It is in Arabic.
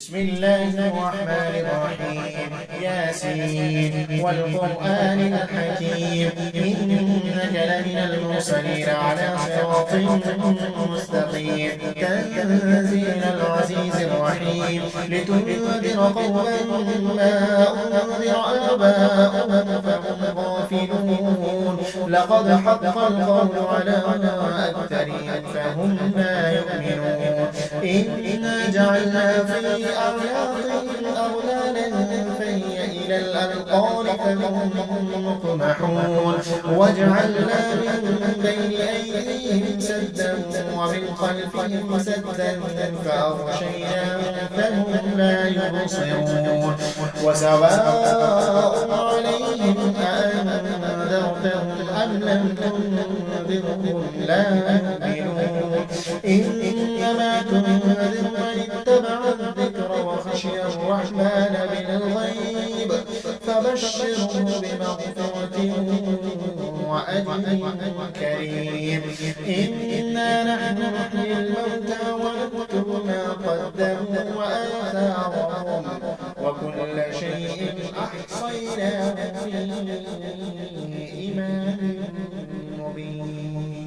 بسم الله الرحمن الرحيم ياسين والقرآن الحكيم إنك لمن المرسلين على صراط مستقيم تنزيل العزيز الرحيم لتنذر قوما ما أنذر آباؤهم فهم غافلون لقد حق القول على أكثرهم فهم لا يؤمنون إنا جعلنا في أعناقهم أغلالا فهي إلى الأذقان فهم مقمحون وجعلنا من بين أيديهم سدا ومن خلفهم سدا فأغشيناهم فهم لا يبصرون وسواء عليهم أأنذرتهم أم لم تنذرهم لا يؤمنون إنما تنذر من اتبع الذكر وخشي الرحمن بالغيب فبشره بمغفرة وأجر كريم إنا نحن نحيي الموتى ونكتب ما قدموا وآثارهم وكل شيء أحصيناه في إمام مبين.